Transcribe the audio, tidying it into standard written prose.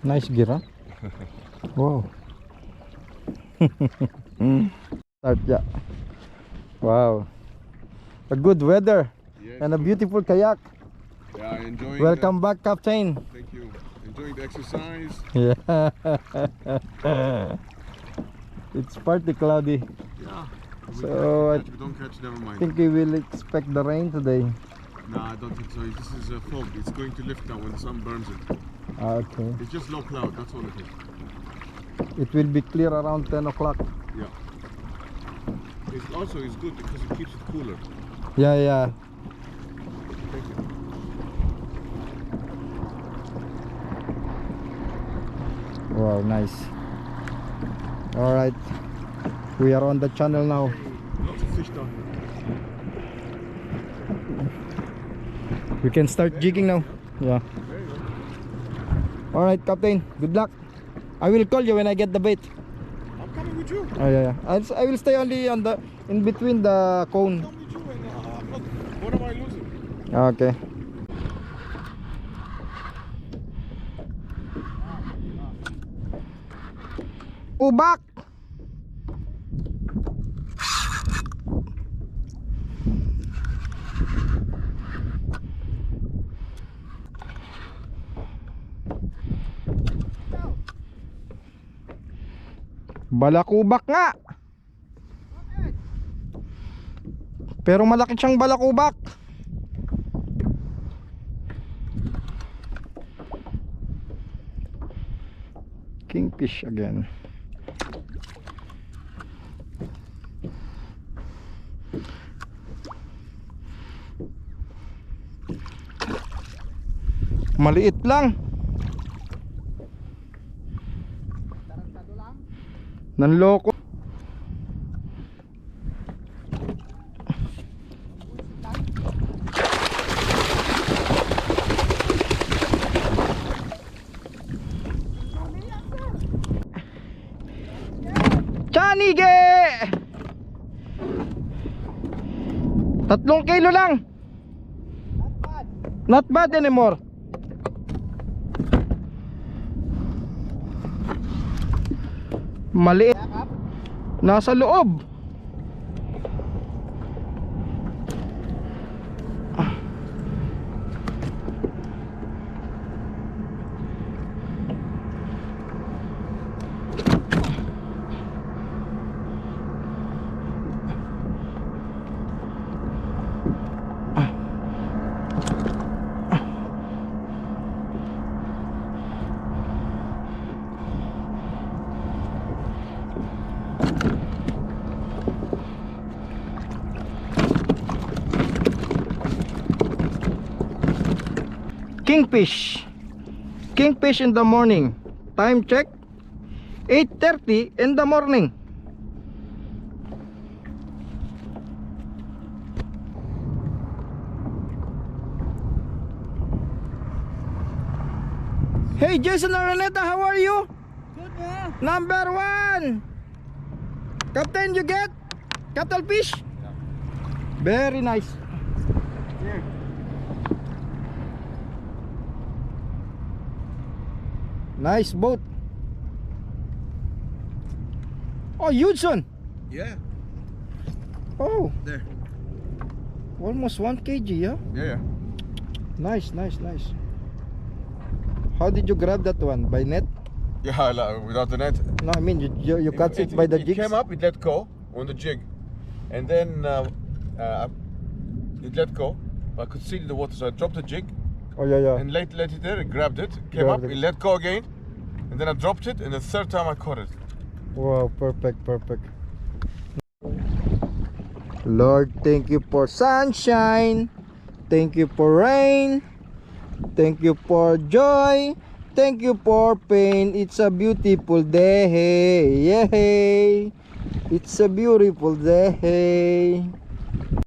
Nice gear, huh? Wow. Start, yeah. Wow. A good weather. Yes, and a beautiful kayak. Yeah, enjoying. Welcome back, Captain. Thank you. Enjoying the exercise. Yeah. It's partly cloudy. Yeah. So We don't catch, never I mind. think we will expect the rain today. No, I don't think so. This is a fog. It's going to lift now when the sun burns it. Okay. It's just low cloud, that's all it is. It will be clear around 10 o'clock. Yeah. It's good because it keeps it cooler. Yeah, yeah. Thank you. Wow, nice. All right. We are on the channel now. Lots of fish down here. We can start jigging now. Yeah. Very good. All right, Captain. Good luck. I will call you when I get the bait. I'm coming with you. Oh yeah, yeah. I will stay only on the in between the cone. Come with you and I'm not. What am I losing? Okay. Ubak. Balakubak nga. Pero malaki siyang balakubak. Kingfish again. Maliit lang. Nanloko. Chanige! 3 kilo lang. Not bad anymore. Maliit. Nasa loob. Kingfish. Kingfish in the morning. Time check 8:30 in the morning. Hey Jason Araneta, how are you? Good, man. Number 1. Captain, you get cuttlefish? Yeah. Very nice. Here. Nice boat. Oh, huge one. Yeah. Oh, There. almost 1 kg, yeah? Yeah. Nice, nice, nice. How did you grab that one? By net? Yeah, without the net. No, I mean you catch it by the It jigs? came up, it let go on the jig. And then it let go. I could see the water, so I dropped the jig. Oh yeah, yeah. And let it there, it grabbed it, came Grabbed up, it. it let go again. And then I dropped it, and the third time I caught it. Wow, perfect, perfect. Lord, thank you for sunshine. Thank you for rain. Thank you for joy. Thank you for pain. It's a beautiful day. Yay! It's a beautiful day.